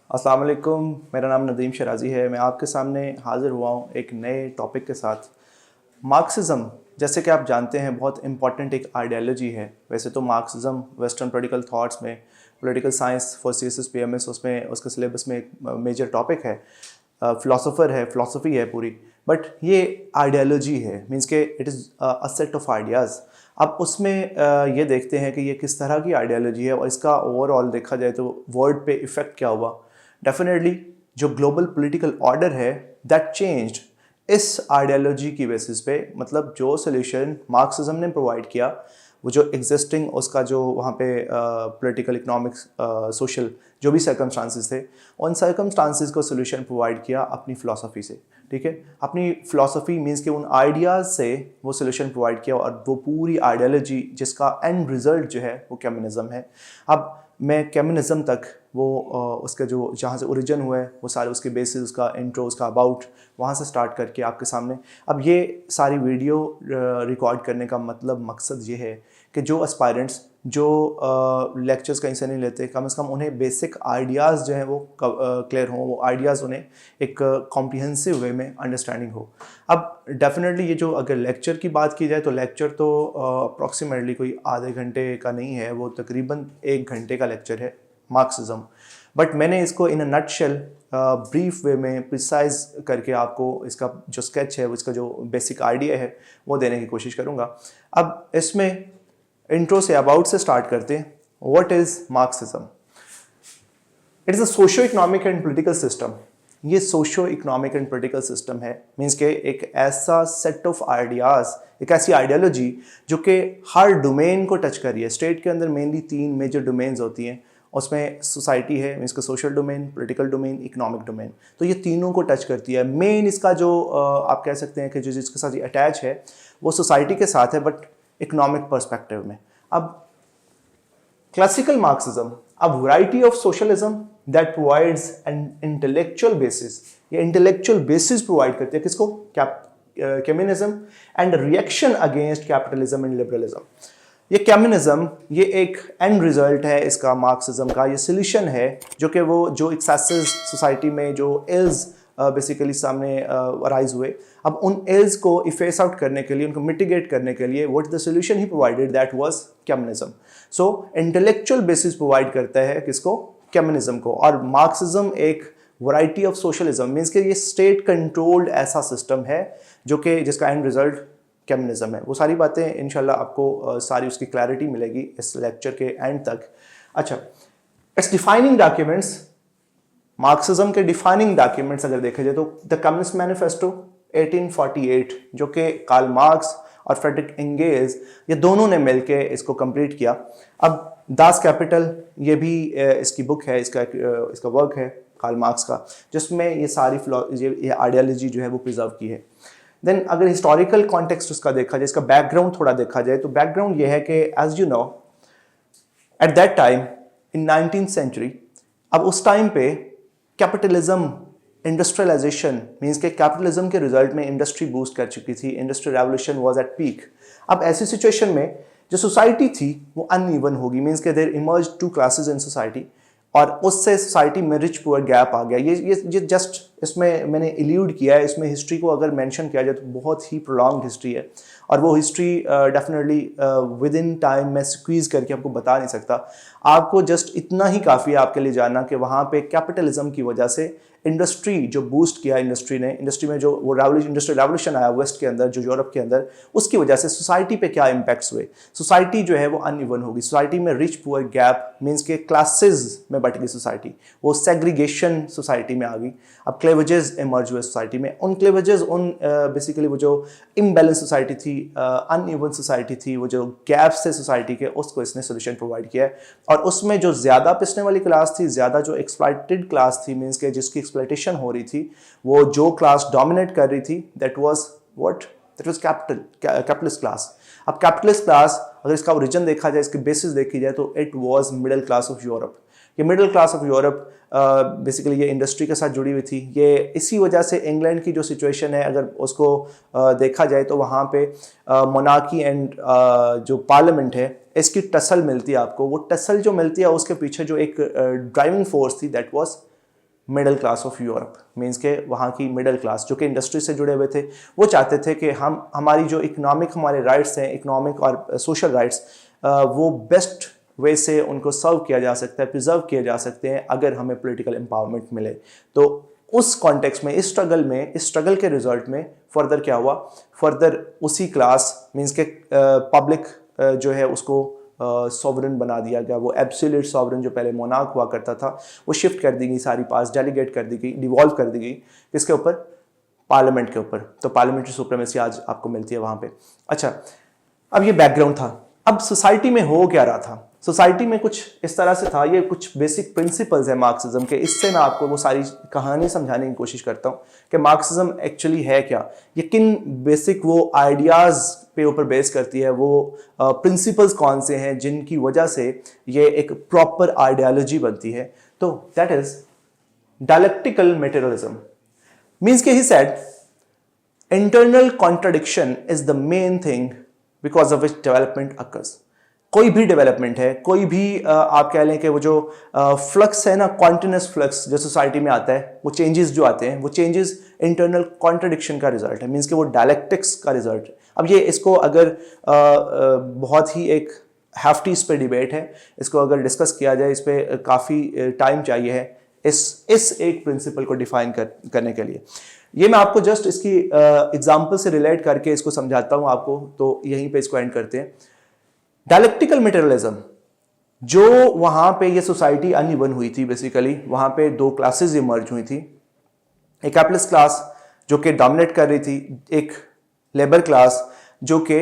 अस्सलाम वालेकुम, मेरा नाम नदीम शराजी है। मैं आपके सामने हाज़िर हुआ हूँ एक नए टॉपिक के साथ। मार्क्सिज़म, जैसे कि आप जानते हैं, बहुत इंपॉर्टेंट एक आइडियोलॉजी है। वैसे तो मार्क्सिज़म वेस्टर्न पॉलिटिकल थॉट्स में, political science for CSS PMS, उसमें उसके सिलेबस में एक मेजर टॉपिक है। फ़िलासफ़र है, फ़िलासफ़ी है पूरी। बट ये आइडियोलॉजी है, मीन्स के it is a set of ideas. अब उसमें ये देखते हैं कि ये किस तरह की आइडियोलॉजी है और इसका ओवरऑल देखा जाए तो वर्ल्ड पे इफ़ेक्ट क्या हुआ। डेफिनेटली जो ग्लोबल पॉलिटिकल ऑर्डर है दैट चेंज्ड इस आइडियोलॉजी की बेसिस पे। मतलब जो सोल्यूशन मार्क्सिज्म ने प्रोवाइड किया, वो जो एग्जिस्टिंग उसका जो वहाँ पे पॉलिटिकल इकोनॉमिक्स सोशल जो भी सर्कमस्टांसिस थे, उन सर्कमस्टांसिस को सोल्यूशन प्रोवाइड किया अपनी फ़िलासफ़ी से। ठीक है, अपनी फ़िलासफ़ी मीन्स कि उन आइडियाज़ से वो सोल्यूशन प्रोवाइड किया और वो पूरी आइडियोलॉजी जिसका एंड रिज़ल्ट जो है वो कम्युनिज़म है। अब मैं कम्युनिज़म तक वो उसका जो जहाँ से ओरिजिन हुआ है वो सारे उसके बेसिस, उसका इंट्रो, उसका अबाउट, वहाँ से स्टार्ट करके आपके सामने अब ये सारी वीडियो रिकॉर्ड करने का मकसद ये है कि जो एस्पायरेंट्स जो लेक्चर्स कहीं से नहीं लेते, कम से कम उन्हें बेसिक आइडियाज़ जो हैं वो क्लियर हों, वो आइडियाज़ उन्हें एक कॉम्प्रिहेंसिव वे में अंडरस्टैंडिंग हो। अब डेफिनेटली ये जो अगर लेक्चर की बात की जाए तो लेक्चर तो अप्रॉक्सीमेटली कोई आधे घंटे का नहीं है, वो तकरीबन 1 घंटे का लेक्चर है मार्क्सिज्म। बट मैंने इसको इन अ नटशेल ब्रीफ वे में प्रिसाइज करके आपको इसका जो स्केच है, इसका जो बेसिक आइडिया है वो देने की कोशिश करूँगा। अब इसमें इंट्रो से, अबाउट से स्टार्ट करते हैं। What is Marxism? It is a socio economic and political system. ये socio economic and political system है, मीन्स के एक ऐसा सेट ऑफ आइडियाज़, एक ऐसी आइडियोलॉजी जो कि हर डोमेन को टच कर रही है। स्टेट के अंदर मेनली 3 मेजर डोमेन्स होती हैं। उसमें सोसाइटी है, मीन्स का social domain, political domain, economic domain. तो ये तीनों को टच करती है। मेन इसका जो आप कह सकते हैं कि जो जिसके साथ ये अटैच है वो सोसाइटी के साथ है, बट इकोनॉमिक पर्सपेक्टिव में। अब classical Marxism, a variety of socialism that provides an intellectual basis, ये intellectual basis provide करती है किसको? Communism and reaction against capitalism and liberalism. ये कम्युनिज्म, ये एक एंड रिजल्ट है इसका मार्क्सिज्म का, ये सोल्यूशन है जो कि वो जो एक्सेसेस सोसाइटी में जो इल्स बेसिकली सामने अराइज हुए, अब उन इल्स को इफेस आउट करने के लिए, उनको मिटिगेट करने के लिए what the solution he provided, that was communism. So intellectual basis provide करता है किसको? कम्युनिज्म को। और मार्क्सिज्म एक वैरायटी ऑफ सोशलिज्म, मीन्स कि ये स्टेट कंट्रोल्ड ऐसा सिस्टम है जो कि जिसका एंड रिजल्ट कम्युनिज्म है। वो सारी बातें इंशाल्लाह आपको सारी उसकी क्लैरिटी मिलेगी इस लेक्चर के एंड तक। अच्छा, इट्स डिफाइनिंग डॉक्यूमेंट्स, मार्क्सिज्म के डिफाइनिंग डॉक्यूमेंट्स अगर देखा जाए तो द कम्युनिस्ट मैनिफेस्टो 1848, जो कि कार्ल मार्क्स और फ्रेडरिक एंगेल्स, ये दोनों ने मिलकर इसको कंप्लीट किया। अब दास कैपिटल, ये भी इसकी बुक है, इसका वर्क है कार्ल मार्क्स का, जिसमें ये सारी ये आइडियोलॉजी जो है वो प्रिजर्व की है। देन अगर हिस्टोरिकल कॉन्टेक्स्ट उसका देखा जाए, इसका बैकग्राउंड थोड़ा देखा जाए, तो बैकग्राउंड ये है कि as you know at that time in 19th century, अब उस टाइम पे कैपिटलिज्म, इंडस्ट्रियलाइजेशन, मीन्स के कैपिटलिज्म के रिजल्ट में इंडस्ट्री बूस्ट कर चुकी थी, industrial revolution was at peak. अब ऐसी सिचुएशन में जो सोसाइटी थी वो अनइवन होगी, मीन्स के there emerge 2 classes in society, और उससे सोसाइटी में रिच पुअर गैप आ गया। ये जस्ट इसमें मैंने इल्यूड किया है, इसमें हिस्ट्री को अगर मेंशन किया जाए तो बहुत ही प्रोलॉन्ग्ड हिस्ट्री है, और वो history definitely with in time मैं स्क्वीज करके आपको बता नहीं सकता। आपको जस्ट इतना ही काफ़ी है आपके लिए जानना कि वहाँ पे कैपिटलिज्म की वजह से इंडस्ट्री जो बूस्ट किया, इंडस्ट्री में जो वो इंडस्ट्रियल रेवोल्यूशन आया वेस्ट के अंदर, जो यूरोप के अंदर, उसकी वजह से सोसाइटी पे क्या इम्पैक्ट्स हुए। सोसाइटी जो है वो अनइवन होगी, सोसाइटी में रिच पुअर गैप, मीन्स के क्लासेस में बट गई सोसाइटी, वो सेग्रीगेशन सोसाइटी में आ गई। अब क्लेवेजेस इमर्ज हुए सोसाइटी में, उन क्लेवेजेस, उन बेसिकली वो जो इम्बैलेंस सोसाइटी थी, अनइवन सोसाइटी थी, वो जो गैप्स थे सोसाइटी के, उसको इसने सोल्यूशन प्रोवाइड किया है। और उसमें जो ज़्यादा पिसने वाली क्लास थी, ज़्यादा जो एक्सप्लॉइटेड क्लास थी, मीन्स के जिसकी एक्सप्लॉइटेशन हो रही थी, वो जो क्लास डोमिनेट कर रही थी, दैट वाज कैपिटलिस्ट क्लास। अब कैपिटलिस्ट क्लास अगर इसका ओरिजिन देखा जाए, इसकी बेसिस देखी जाए, तो it was middle class of Europe. ये middle class of Europe basically ये इंडस्ट्री के साथ जुड़ी हुई थी। ये इसी वजह से इंग्लैंड की जो सिचुएशन है अगर उसको देखा जाए तो वहाँ पे मोनार्की एंड जो पार्लियामेंट है इसकी टसल मिलती है आपको। वो टसल जो मिलती है उसके पीछे जो एक ड्राइविंग फोर्स थी, that was middle class of Europe, means के वहाँ की मिडिल क्लास जो कि इंडस्ट्री से जुड़े हुए थे, वो चाहते थे कि हमारी जो इकोनॉमिक हमारे राइट्स हैं, इकोनॉमिक और सोशल राइट्स, वो बेस्ट वे से उनको सर्व किया जा सकता है, प्रिजर्व किए जा सकते हैं अगर हमें पॉलिटिकल एम्पावरमेंट मिले। तो उस कॉन्टेक्स्ट में, इस स्ट्रगल के रिजल्ट में फर्दर क्या हुआ, फर्दर उसी क्लास मीन्स के पब्लिक जो है उसको सॉवरन बना दिया गया। वो एब्सोल्यूट सॉवरन जो पहले मोनार्क हुआ करता था, वो शिफ्ट कर दी गई, सारी पास डेलीगेट कर दी गई, डिवॉल्व कर दी गई किसके ऊपर, पार्लियामेंट के ऊपर। तो पार्लियामेंट्री सुप्रीमेसी आज आपको मिलती है वहां पे। अच्छा, अब ये बैकग्राउंड था। अब सोसाइटी में हो क्या रहा था, सोसाइटी में कुछ इस तरह से था, ये कुछ बेसिक प्रिंसिपल्स है मार्क्सिज्म के, इससे मैं आपको वो सारी कहानी समझाने की कोशिश करता हूँ कि मार्क्सिज्म एक्चुअली है क्या, ये किन बेसिक वो आइडियाज़ पे ऊपर बेस करती है, वो प्रिंसिपल्स कौन से हैं जिनकी वजह से ये एक प्रॉपर आइडियोलॉजी बनती है। तो that is dialectical materialism. Means के he said internal contradiction is the main thing because of which development occurs. कोई भी डेवलपमेंट है, कोई भी आप कह लें कि वो जो फ्लक्स है ना, कॉन्टिन्यूस फ्लक्स जो सोसाइटी में आता है, वो चेंजेस जो आते हैं, वो चेंजेस इंटरनल कॉन्ट्रडिक्शन का रिजल्ट है, मीन्स कि वो डायलेक्टिक्स का रिजल्ट है। अब ये इसको अगर बहुत ही एक हैफ्टी इस पे डिबेट है, इसको अगर डिस्कस किया जाए, इस पे काफ़ी टाइम चाहिए है इस एक प्रिंसिपल को डिफाइन करने के लिए। ये मैं आपको जस्ट इसकी एग्जाम्पल से रिलेट करके इसको समझाता हूँ आपको, तो यहीं पे इसको एंड करते हैं। डायलेक्टिकल मटेरियलिज्म, जो वहां पे ये सोसाइटी अनइवन हुई थी, बेसिकली वहां पे दो क्लासेस इमर्ज हुई थी। एक कैपिटलिस्ट क्लास जो कि डोमिनेट कर रही थी, एक लेबर क्लास जो कि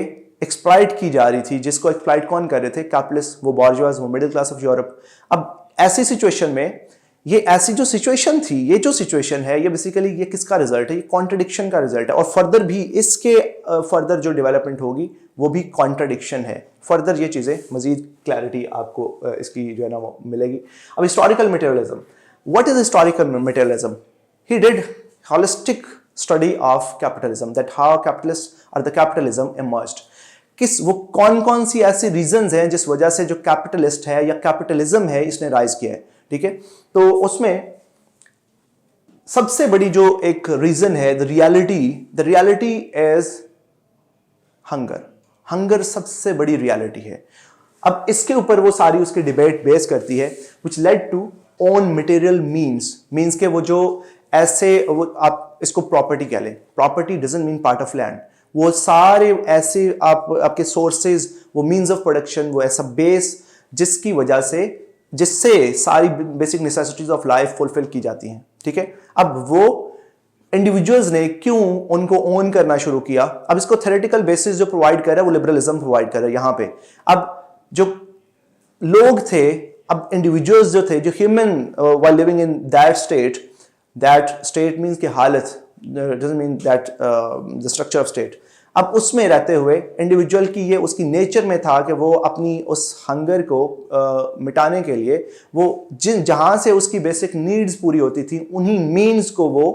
एक्सप्लॉइट की जा रही थी, जिसको एक्सप्लॉइट कौन कर रहे थे, कैपिटलिस्ट, वो बॉर्जुआज, वो मिडिल क्लास ऑफ यूरोप। अब ऐसी सिचुएशन में, ये ऐसी जो सिचुएशन थी, ये जो सिचुएशन है, ये बेसिकली ये किसका रिजल्ट है, ये कॉन्ट्रडिक्शन का रिजल्ट है। और फर्दर भी इसके फर्दर जो डेवलपमेंट होगी वो भी कॉन्ट्रडिक्शन है। फर्दर ये चीज़ें मजीद क्लैरिटी आपको इसकी जो है ना वो मिलेगी। अब historical materialism, what is historical materialism? He did holistic study of capitalism, that how capitalist और द कैपिटलिज्म इमर्ज्ड। वो कौन कौन सी ऐसी रीजंस हैं जिस वजह से जो कैपिटलिस्ट है या कैपिटलिज्म है इसने राइज किया है, ठीक है। तो उसमें सबसे बड़ी जो एक रीजन है, द रियलिटी इज हंगर सबसे बड़ी रियलिटी है। अब इसके ऊपर वो सारी उसकी डिबेट बेस करती है, which led to own material means के वो जो ऐसे, वो आप इसको प्रॉपर्टी कह लें, property doesn't mean part of land, वो सारे ऐसे आपके सोर्सेज, वो मीन्स ऑफ प्रोडक्शन, वो ऐसा बेस जिससे सारी basic necessities of life fulfil की जाती हैं, ठीक है। अब वो इंडिविजुअल्स ने क्यों उनको ओन करना शुरू किया? अब इसको थ्योरेटिकल बेसिस जो प्रोवाइड कर रहा है वो लिबरलिज्म प्रोवाइड कर रहा है यहाँ पे। अब जो लोग थे, अब इंडिविजुअल्स जो थे, जो human while living in that state means की हालत, doesn't mean that the structure of state. अब उसमें रहते हुए इंडिविजुअल की ये उसकी नेचर में था कि वो अपनी उस हंगर को मिटाने के लिए वो जहां से उसकी बेसिक नीड्स पूरी होती थी, उन्हीं मीन्स को वो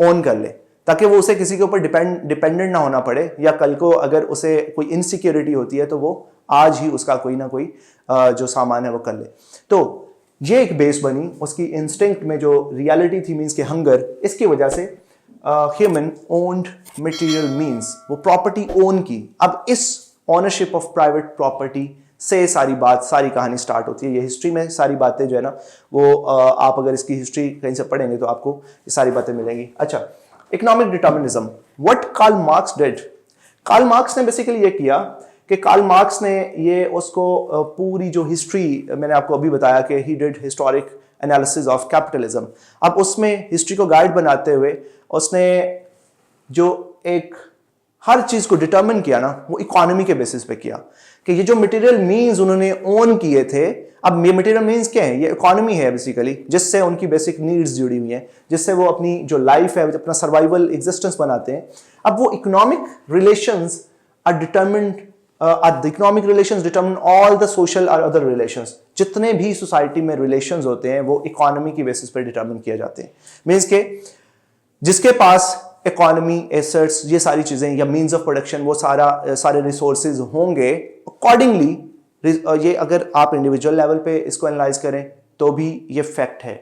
ओन कर ले, ताकि वो उसे किसी के ऊपर डिपेंडेंट ना होना पड़े, या कल को अगर उसे कोई इनसिक्योरिटी होती है तो वो आज ही उसका कोई ना कोई जो सामान है वो कर ले। तो ये एक बेस बनी उसकी इंस्टिंक्ट में, जो रियलिटी थी मीन्स के हंगर, इसकी वजह से ह्यूमन ओन्ड मटेरियल मीन्स, वो प्रॉपर्टी ओन की। अब इस ओनरशिप ऑफ प्राइवेट प्रॉपर्टी से सारी कहानी स्टार्ट होती है। ये हिस्ट्री में सारी बातें जो है ना वो आप अगर इसकी हिस्ट्री कहीं से पढ़ेंगे तो आपको ये सारी बातें मिलेंगी। अच्छा, economic determinism, what Karl Marx did. Karl Marx ने बेसिकली ये किया कि कार्ल मार्क्स ने ये उसको पूरी जो हिस्ट्री मैंने आपको अभी बताया कि he did historic analysis of capitalism. अब उसमें हिस्ट्री को गाइड बनाते हुए उसने जो एक हर चीज को डिटर्मिन किया ना, वो इकोनॉमी के बेसिस पे किया कि ये जो मटेरियल मीन्स उन्होंने ओन किए थे, अब ये मटेरियल मीन्स क्या है, ये इकोनॉमी है बेसिकली, जिससे उनकी बेसिक नीड्स जुड़ी हुई हैं, जिससे वो अपनी जो लाइफ है, अपना सर्वाइवल एग्जिस्टेंस बनाते हैं। अब वो economic relations are determined, the economic relations determine all the social or other relations। जितने भी सोसाइटी में रिलेशंस होते हैं वो इकोनॉमी की बेसिस पर डिटर्मिन किए जाते हैं। मीन्स के जिसके पास इकोनॉमी, एसेट्स, ये सारी चीजें या मीन्स ऑफ प्रोडक्शन, वो सारे रिसोर्सेज होंगे, अकॉर्डिंगली ये अगर आप इंडिविजुअल लेवल पे इसको एनालाइज करें तो भी ये फैक्ट है।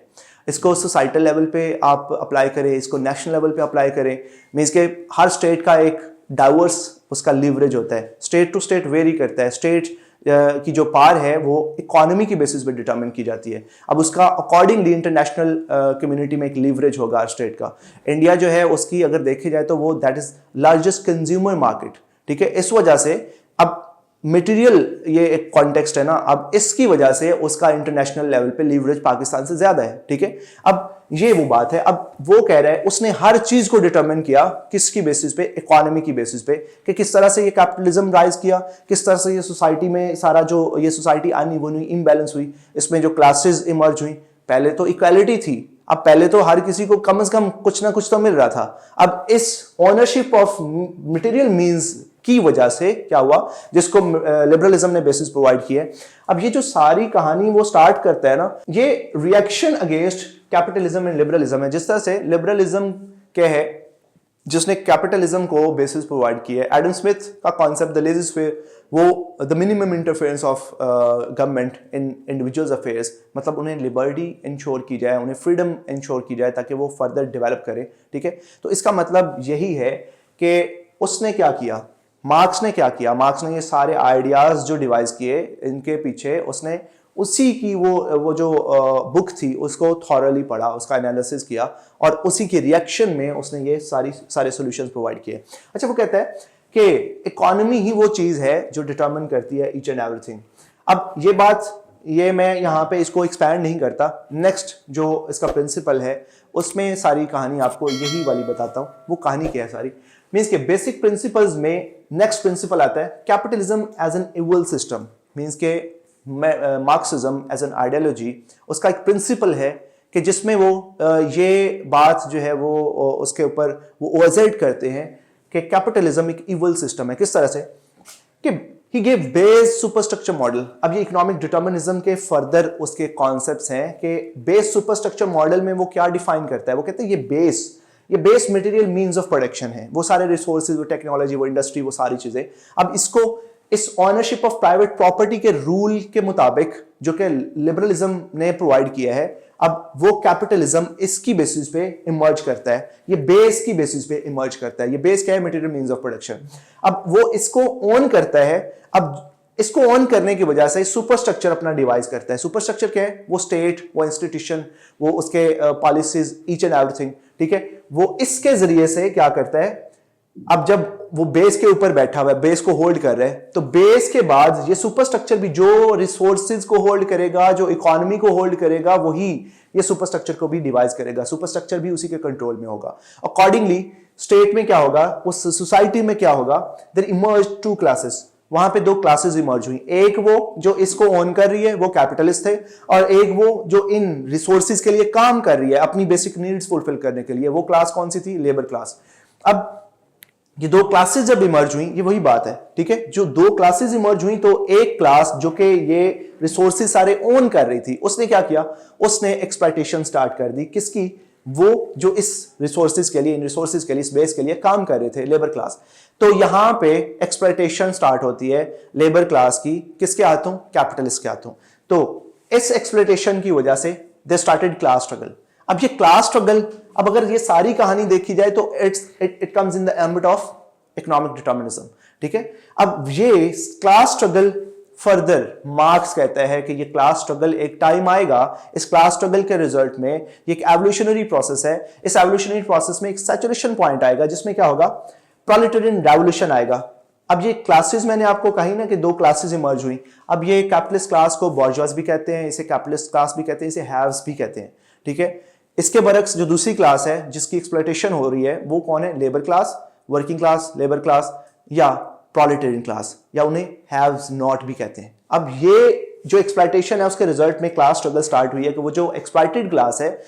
इसको सोसाइटल लेवल पे आप अप्लाई करें, इसको नेशनल लेवल पे अप्लाई करें, मीन्स के हर स्टेट का एक डाइवर्स उसका लीवरेज होता है, स्टेट टू स्टेट वेरी करता है। स्टेट की जो पार है वो इकोनॉमी की बेसिस पे डिटरमिन की जाती है। अब उसका अकॉर्डिंगली इंटरनेशनल कम्युनिटी में एक लीवरेज होगा हर स्टेट का। इंडिया जो है उसकी अगर देखी जाए तो वो that is largest consumer market, ठीक है। इस वजह से अब मटेरियल ये एक कॉन्टेक्स्ट है ना, अब इसकी वजह से उसका इंटरनेशनल लेवल पे लीवरेज पाकिस्तान से ज्यादा है, ठीक है। अब ये वो बात है, अब वो कह रहा है उसने हर चीज को डिटरमिन किया किसकी बेसिस पे, इकोनॉमी की बेसिस पे, कि किस तरह से ये कैपिटलिज्म राइज किया, किस तरह से ये सोसाइटी में सारा जो ये सोसाइटी अनइवन हुई, इम्बैलेंस हुई, इसमें जो क्लासेस इमर्ज हुई। पहले तो इक्वालिटी थी, अब पहले तो हर किसी को कम से कम कुछ ना कुछ तो मिल रहा था। अब इस ओनरशिप ऑफ मटेरियल मींस की वजह से क्या हुआ, जिसको लिबरलिज्म ने बेसिस प्रोवाइड किया। अब ये जो सारी कहानी वो स्टार्ट करता है ना, ये reaction against capitalism and liberalism है। जिस तरह से लिबरलिज्म क्या है, जिसने कैपिटलिज्म को बेसिस प्रोवाइड किया है। एडम स्मिथ का कॉन्सेप्ट द लेजिस्लेचर, वो the minimum interference of government in individuals affairs, मतलब उन्हें लिबर्टी इंश्योर की जाए, उन्हें फ्रीडम इंश्योर की जाए ताकि वो फर्दर डेवलप करें, ठीक है। तो इसका मतलब यही है कि उसने क्या किया, मार्क्स ने क्या किया, मार्क्स ने ये सारे आइडियाज जो डिवाइस किए, इनके पीछे उसने उसी की वो जो बुक थी उसको थॉरली पढ़ा, उसका एनालिसिस किया और उसी के रिएक्शन में उसने ये सारे सॉल्यूशंस प्रोवाइड किए। अच्छा, वो कहता है कि इकोनॉमी ही वो चीज है जो डिटरमिन करती है ईच एंड एवरीथिंग। अब ये बात, ये मैं यहाँ पे इसको एक्सपैंड नहीं करता, नेक्स्ट जो इसका प्रिंसिपल है उसमें सारी कहानी आपको यही वाली बताता हूँ। वो कहानी क्या है सारी, मीन्स के बेसिक प्रिंसिपल्स में नेक्स्ट प्रिंसिपल आता है capitalism as an evil system. Means के मार्क्सिज्म एज एन आइडियोलॉजी, उसका एक प्रिंसिपल है कि जिसमें वो ये बात जो है वो उसके ऊपर वो ओवरसाइट करते हैं कि कैपिटलिज्म एक इवल सिस्टम है। किस तरह से कि ही गिव बेस सुपरस्ट्रक्चर मॉडल। अब ये इकोनॉमिक डिटर्मिनिज्म के फर्दर उसके कॉन्सेप्ट्स हैं कि बेस सुपरस्ट्रक्चर मॉडल में वो क्या डिफाइन करता है। वो कहते हैं ये base material means of production है, वो सारे रिसोर्सेज, वो टेक्नोलॉजी, वो इंडस्ट्री, वो सारी चीजें। अब इसको इस ऑनरशिप ऑफ प्राइवेट प्रॉपर्टी के रूल के मुताबिक जो कि लिबरलिज्म ने प्रोवाइड किया है, अब वो कैपिटलिज्म इसकी बेसिस पे इमर्ज करता है, ये बेस की बेसिस पे इमर्ज करता है। ये बेस क्या है, मटेरियल मींस ऑफ प्रोडक्शन। अब वो इसको ओन करता है। अब इसको ऑन करने की वजह से सुपरस्ट्रक्चर अपना डिवाइस करता है। सुपरस्ट्रक्चर क्या है, वो स्टेट, वो इंस्टीट्यूशन, वो उसके पॉलिसीज, ईच एंड एवरीथिंग, ठीक है। वो इसके जरिए से क्या करता है, अब जब वो बेस के ऊपर बैठा हुआ है, बेस को होल्ड कर रहा है, तो बेस के बाद ये सुपरस्ट्रक्चर भी जो रिसोर्सेज को होल्ड करेगा, जो इकोनॉमी को होल्ड करेगा, वही ये सुपरस्ट्रक्चर को भी डिवाइस करेगा। सुपरस्ट्रक्चर भी उसी के कंट्रोल में होगा। अकॉर्डिंगली स्टेट में क्या होगा, उस सोसाइटी में क्या होगा, देयर इमर्ज टू क्लासेस। वहां पे दो क्लासेस इमर्ज हुई, एक वो जो इसको ओन कर रही है, वो कैपिटलिस्ट थे, और एक वो जो इन रिसोर्सेज के लिए काम कर रही है अपनी बेसिक नीड्स फुलफिल करने के लिए। वो क्लास कौन सी थी, लेबर क्लास। अब ये दो क्लासेस जब इमर्ज हुई, ये वही बात है, ठीक है। जो दो क्लासेस इमर्ज हुई, तो एक क्लास जो कि ये रिसोर्सेज सारे ओन कर रही थी, उसने क्या किया, उसने एक्सप्लॉयटेशन स्टार्ट कर दी। किसकी, वो जो इस रिसोर्सेज के लिए, इन रिसोर्सेज के लिए, इस बेस के लिए काम कर रहे थे, लेबर क्लास। तो यहां पे एक्सप्लॉयटेशन स्टार्ट होती है लेबर क्लास की, किसके हाथों, कैपिटलिस्ट के हाथों। तो इस एक्सप्लॉयटेशन की वजह से दे स्टार्टेड क्लास स्ट्रगल। अब ये क्लास स्ट्रगल, अब अगर ये सारी कहानी देखी जाए तो it comes in the ambit of economic determinism, ठीक है। अब ये क्लास स्ट्रगल फर्दर मार्क्स कहता है कि ये क्लास स्ट्रगल एक टाइम आएगा, इस क्लास स्ट्रगल के रिजल्ट में ये एक एवोल्यूशनरी प्रोसेस है। इस एवोल्यूशनरी प्रोसेस में एक सैचुरेशन पॉइंट आएगा जिसमें क्या होगा, प्रोलेटेरियन रेवोल्यूशन आएगा। अब ये क्लासेस मैंने आपको कही ना कि दो क्लासेस इमर्ज हुई। अब ये कैपिटलिस्ट क्लास को बॉर्जवास भी कहते हैं, इसे कैपिटलिस्ट क्लास भी कहते हैं, इसे हैव्स भी कहते हैं, ठीक है। इसके बरक्स जो दूसरी क्लास है जिसकी एक्सप्लॉयटेशन हो रही है, वो कौन है, labour class, working class, labour class, या प्रोलेटेरियन क्लास, या उन्हें हैव्स नॉट भी कहते हैं। अब ये जो एक्सप्लॉयटेशन है उसके रिजल्ट में क्लास स्ट्रगल स्टार्ट हुई है कि वो जो एक्सप्लॉयटेड क्लास है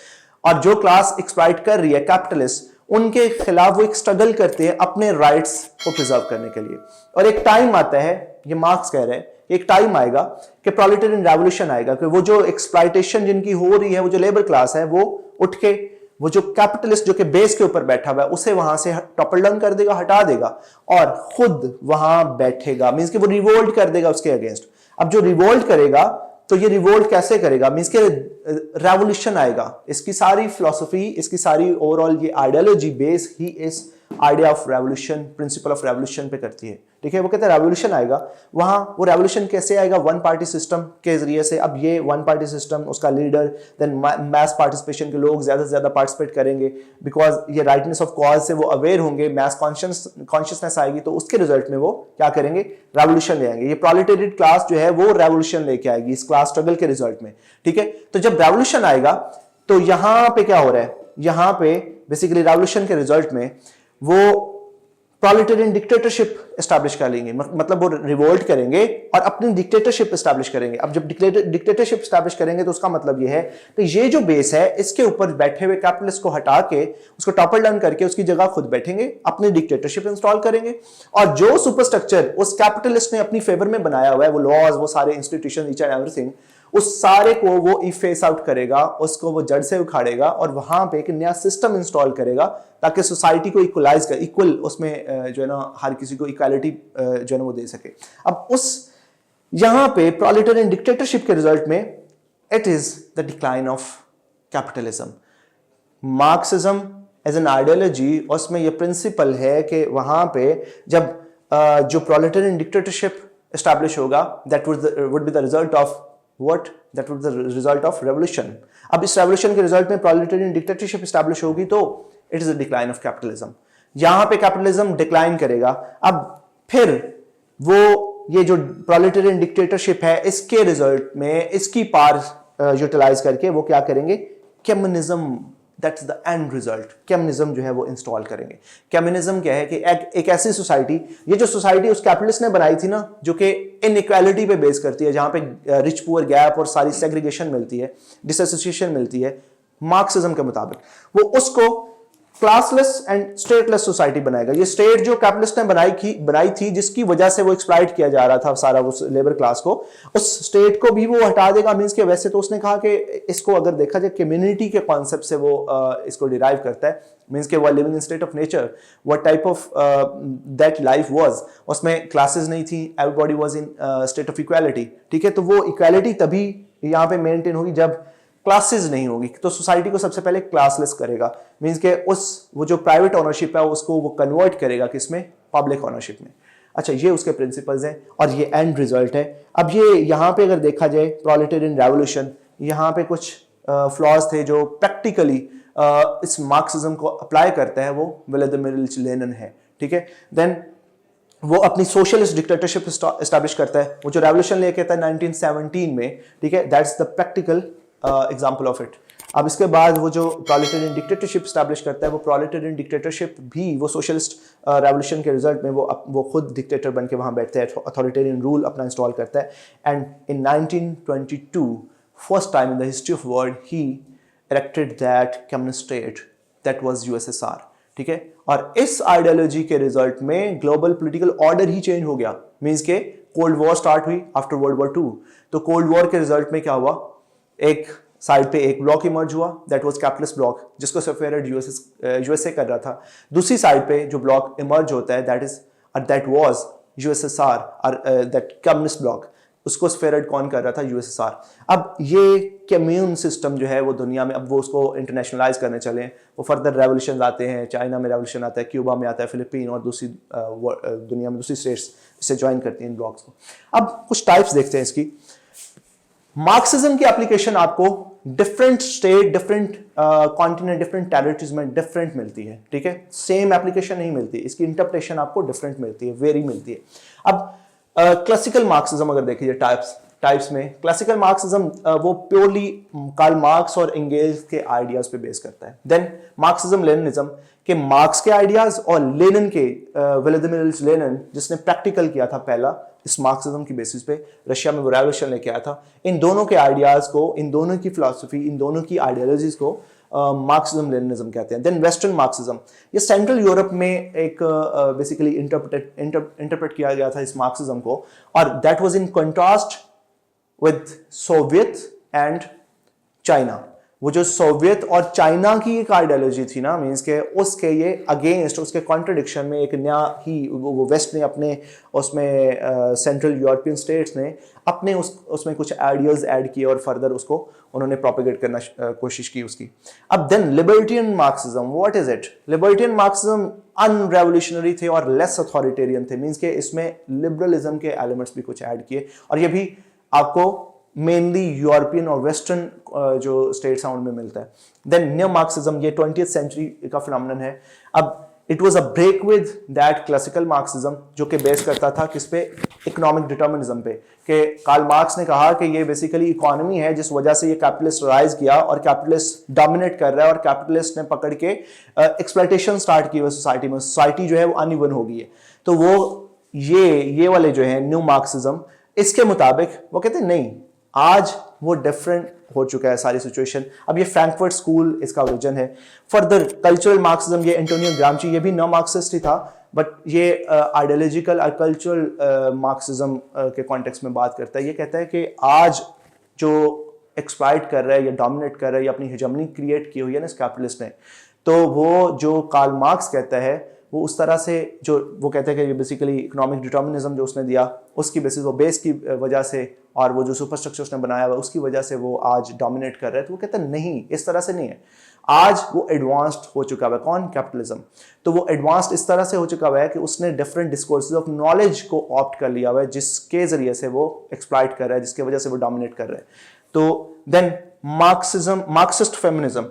और जो क्लास एक्सप्लॉयट कर रही है, कैपिटलिस्ट, उनके खिलाफ वो एक स्ट्रगल करते हैं अपने राइट्स को प्रिजर्व करने के लिए। और एक टाइम आता है, ये मार्क्स कह रहे हैं, एक टाइम आएगा कि प्रोलेटेरियन रेवोल्यूशन आएगा, कि वो जो एक्सप्लॉयटेशन जिनकी हो रही है, वो जो लेबर क्लास है, वो उठ के वो जो कैपिटलिस्ट जो कि बेस के ऊपर बैठा हुआ है उसे वहां से टॉपल डाउन कर देगा, हटा देगा, और खुद वहां बैठेगा। मींस कि वो रिवोल्ट कर देगा उसके अगेंस्ट। अब जो रिवोल्ट करेगा तो ये रिवोल्ट कैसे करेगा, मीन्स के रेवोल्यूशन आएगा। इसकी सारी फिलोसफी, इसकी सारी ओवरऑल ये आइडियोलॉजी बेस ही इस idea of revolution, principle of revolution पे करती है, ठीक है। वो कहते हैं रेवोल्यूशन आएगा, वहां वो रेवोल्यूशन कैसे आएगा, वन पार्टी सिस्टम के जरिए से। अब ये वन पार्टी सिस्टम, उसका लीडर, देन मैस पार्टिसिपेशन के लोग ज्यादा से ज्यादा पार्टिसिपेट करेंगे, बिकॉज ये राइटनेस ऑफ कॉज से वो अवेयर होंगे, मैस कॉन्शियसनेस आएगी, तो उसके रिजल्ट में वो क्या करेंगे, रेवोल्यूशन ले आएंगे। ये प्रोलेटेरिएट क्लास जो है वो रेवोल्यूशन लेके आएगी इस क्लास स्ट्रगल के रिजल्ट में, ठीक है। तो जब रेवोल्यूशन आएगा तो यहां पे क्या हो रहा है, यहां पे बेसिकली रेवोल्यूशन के रिजल्ट में वो प्रोलेटेरियन डिक्टेटरशिप एस्टैब्लिश कर लेंगे, मतलब वो रिवोल्ट करेंगे और अपनी डिक्टेटरशिप एस्टैब्लिश करेंगे। अब जब डिक्टेटरशिप एस्टैब्लिश करेंगे तो उसका मतलब ये है कि ये जो बेस है इसके ऊपर बैठे हुए कैपिटलिस्ट को हटा के उसको टॉपल डाउन करके उसकी जगह खुद बैठेंगे, अपनी डिक्टेटरशिप इंस्टॉल करेंगे, और जो सुपरस्ट्रक्चर उस कैपिटलिस्ट ने अपनी फेवर में बनाया हुआ है, वो लॉज, वो सारे इंस्टीट्यूशन, ईच एंड एवरीथिंग, उस सारे को वो इफेस आउट करेगा, उसको वो जड़ से उखाड़ेगा और वहां पे एक नया सिस्टम इंस्टॉल करेगा ताकि सोसाइटी को इक्वलाइज कर, इक्वल उसमें जो है ना हर किसी को इक्वालिटी जो है ना वो दे सके। अब उस यहां पे प्रोलेटेरियन डिक्टेटरशिप के रिजल्ट में it is the decline of capitalism. Marxism as an ideology, उसमें ये प्रिंसिपल है कि वहां पे जब जो प्रोलेटेरियन डिक्टेटरशिप एस्टैब्लिश होगा, that would be the result of What? That was the result of revolution. अब इस revolution के रिजल्ट में प्रोलेटेरियन डिक्टेटरशिप एस्टैब्लिश होगी तो it is a decline of capitalism. यहां पे कैपिटलिज्म डिक्लाइन करेगा। अब फिर वो ये जो प्रोलेटेरियन डिक्टेटरशिप है इसके रिजल्ट में इसकी पावर यूटिलाइज करके वो क्या करेंगे, communism, that's the end result, communism जो है वो इंस्टॉल करेंगे। कम्युनिज्म क्या है कि एक ऐसी सोसाइटी, ये जो सोसाइटी उस कैपिटलिस्ट ने बनाई थी ना, जो कि इनइक्वालिटी पे बेस करती है, जहां पे रिच पुअर गैप और सारी सेग्रीगेशन मिलती है, डिसोसिएशन मिलती है, मार्क्सिज्म के मुताबिक वो उसको क्लासलेस एंड स्टेटलेस सोसाइटी बनाएगा। ये स्टेट जो कैपिटलिस्ट ने बनाई थी जिसकी वजह से वो एक्सप्लॉइट किया जा रहा था सारा उस लेबर क्लास को, उस स्टेट को भी वो हटा देगा। मींस के वैसे तो उसने कहा कि इसको अगर देखा जाए कम्युनिटी के कॉन्सेप्ट से वो इसको डिराइव करता है, मींस के वो living in state of nature, what type of that life was, उसमें क्लासेस नहीं थी, everybody was in state of equality, ठीक है। तो वो इक्वालिटी तभी यहाँ पे मेंटेन होगी जब क्लासेस नहीं होगी। तो सोसाइटी को सबसे पहले क्लासलेस करेगा, मींस के वो जो प्राइवेट ओनरशिप है उसको वो कन्वर्ट करेगा किसमें, पब्लिक ओनरशिप में। अच्छा, ये उसके प्रिंसिपल्स हैं और ये एंड रिजल्ट है। अब ये यहाँ पे अगर देखा जाए प्रोलेटेरियन रेवोल्यूशन, यहाँ पे कुछ फ्लॉज थे जो प्रैक्टिकली इस मार्क्सिज्म को अप्लाई करता है, वो व्लादिमीर इलिच लेनिन है, ठीक है। देन वो अपनी सोशलिस्ट डिक्टेटरशिप एस्टैब्लिश करता है, वो जो रेवोल्यूशन लेके आता है 1917 में, ठीक है, that's the practical example of it. अब इसके बाद वो जो प्रोलेटेरियन डिक्टेटरशिप स्टैब्लिश करता है, वो प्रोलेटेरियन डिक्टेटरशिप भी वो सोशलिस्ट रेवोल्यूशन के रिजल्ट में वो खुद डिक्टेटर बन के वहाँ बैठता है, अथॉरिटेरियन रूल अपना इंस्टॉल करता है। And in 1922 first time in the history of world he erected that communist state that was USSR, ठीक है। और इस आइडियोलॉजी के रिजल्ट में ग्लोबल पॉलिटिकल ऑर्डर ही चेंज हो गया, मींस के कोल्ड वॉर स्टार्ट हुई आफ्टर वर्ल्ड वॉर 2। तो कोल्ड वॉर के रिजल्ट में क्या हुआ, एक साइड पे एक ब्लॉक इमर्ज हुआ, दैट वाज कैपिटलिस्ट ब्लॉक, जिसको सफेयरड यूएसए कर रहा था। दूसरी साइड पे जो ब्लॉक इमर्ज होता है that was USSR, that communist bloc, उसको सफेयरड कौन कर रहा था, यूएसएसआर। अब ये कम्यून सिस्टम जो है वो दुनिया में, अब वो उसको इंटरनेशनलाइज करने चले, वो फर्दर रेवोल्यूशन आते हैं, चाइना में रेवोल्यूशन आता है, क्यूबा में आता है, फिलीपीन और दूसरी दुनिया में दूसरी स्टेट्स इससे ज्वाइन करती हैं इन ब्लॉक्स को। अब कुछ टाइप्स देखते हैं इसकी। मार्क्सिज्म की एप्लीकेशन आपको different state, different continent, different territories में डिफरेंट मिलती है, ठीक है। सेम एप्लीकेशन नहीं मिलती, इसकी इंटरप्रिटेशन आपको डिफरेंट मिलती है, वेरी मिलती है। अब क्लासिकल मार्क्सिज्म अगर देखिए टाइप्स में, क्लासिकल मार्क्सिज्म वो प्योरली कार्ल मार्क्स और एंगेल्स के आइडियाज पे बेस करता है। देन मार्क्सिज्म लेनिनिज्म के मार्क्स के आइडियाज और लेनिन के व्लादिमीर इलिच लेनिन जिसने प्रैक्टिकल किया था पहला इस मार्क्सिज्म की बेसिस पे, रशिया में वो रेवोल्यूशन लेके आया था, इन दोनों के आइडियाज को, इन दोनों की फिलॉसफी, इन दोनों की आइडियोलॉजीज को मार्क्सिज्म लेनिनिज्म कहते हैं। देन वेस्टर्न मार्क्सिज्म, ये सेंट्रल यूरोप में एक बेसिकली इंटरप्रेट किया गया था इस मार्क्सिज्म को, और that was in contrast with Soviet and China. वो जो सोवियत और चाइना की एक आइडियोलॉजी थी ना, मीन्स के उसके ये अगेंस्ट, उसके कॉन्ट्रडिक्शन में एक नया ही वो वेस्ट ने अपने उसमें सेंट्रल यूरोपियन स्टेट्स ने अपने उसमें कुछ आइडियाज ऐड किए और फर्दर उसको उन्होंने प्रोपेगेट करना कोशिश की उसकी। अब then libertarian Marxism, what is it? Libertarian Marxism unrevolutionary थे और लेस अथॉरिटेरियन थे, मीन्स के इसमें लिबरलिज्म के एलिमेंट्स भी कुछ ऐड किए, और ये भी आपको मेनली यूरोपियन और वेस्टर्न जो स्टेट्स हैं उनमें मिलता है। देन न्यू मार्क्सिज्म, ये 20th सेंचुरी का फिनोमेनन है। अब it was a break with that classical Marxism जो कि बेस करता था किस पे? इकोनॉमिक डिटर्मिनिज्म पे, कि कार्ल मार्क्स ने कहा कि ये बेसिकली इकोनॉमी है जिस वजह से ये कैपिटलिस्ट राइज किया और कैपिटलिस्ट डोमिनेट कर रहा है, और कैपिटलिस्ट ने पकड़ के एक्सप्लॉयटेशन स्टार्ट की हुई सोसाइटी में, सोसाइटी जो है वो अनइवन हो गई है। तो वो ये वाले जो है न्यू मार्क्सिज्म, इसके मुताबिक वो कहते हैं नहीं, आज वो डिफरेंट हो चुका है सारी सिचुएशन। अब ये फ्रैंकफर्ट स्कूल इसका ओरिजिन है। फर्दर कल्चरल मार्क्सिज्म, ये एंटोनियो ग्रामची, ये भी नॉन मार्क्सिस्ट ही था, बट ये आइडियोलॉजिकल और कल्चरल मार्क्सिज्म के कॉन्टेक्स्ट में बात करता है। ये कहता है कि आज जो एक्सप्लॉइट कर रहा है या डोमिनेट कर रहा है या अपनी हेजेमनी क्रिएट की हुई है ना इस कैपिटलिस्ट ने, तो वो जो कार्ल मार्क्स कहता है वो उस तरह से, जो वो कहते हैं कि बेसिकली इकोनॉमिक डिटर्मिनिज्म जो उसने दिया उसकी बेसिस, वो बेस की वजह से और वो जो सुपरस्ट्रक्चर उसने बनाया हुआ उसकी वजह से वो आज डोमिनेट कर रहा है। तो वो कहता है नहीं, इस तरह से नहीं है, आज वो एडवांस्ड हो चुका है। कौन? कैपिटलिज्म। तो वो एडवांस्ड इस तरह से हो चुका है कि उसने डिफरेंट डिस्कोर्सेज ऑफ नॉलेज को ऑप्ट कर लिया हुआ है, जिसके जरिए से वो एक्सप्लॉइट कर रहा है, जिसकी वजह से वो डोमिनेट कर रहा है। तो देन मार्क्सिज्म, मार्क्सिस्ट फेमिनिज्म,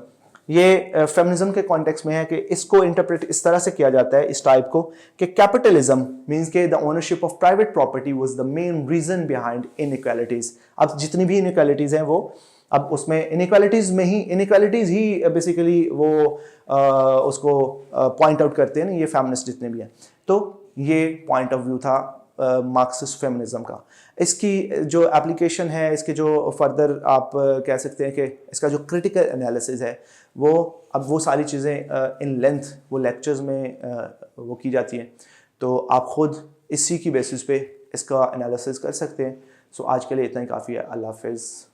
ये फेमिनिज्म के कॉन्टेक्स्ट में है कि इसको इंटरप्रेट इस तरह से किया जाता है इस टाइप को कि कैपिटलिज्म मींस के the ownership of private property was the main reason behind inequalities. अब जितनी भी इनइक्वालिटीज हैं वो, अब उसमें इनइक्वालिटीज ही बेसिकली वो उसको पॉइंट आउट करते हैं ना, ये फेमिनिस्ट जितने भी हैं। तो ये पॉइंट ऑफ व्यू था मार्क्सिस्ट फेमिनिज्म का। इसकी जो एप्लीकेशन है, इसके जो फर्दर आप कह सकते हैं कि इसका जो क्रिटिकल एनालिसिस है वो, अब वो सारी चीज़ें इन लेंथ वो लेक्चर्स में वो की जाती हैं, तो आप ख़ुद इसी की बेसिस पे इसका एनालिसिस कर सकते हैं। सो आज के लिए इतना ही काफ़ी है। अल्लाह हाफ़िज़।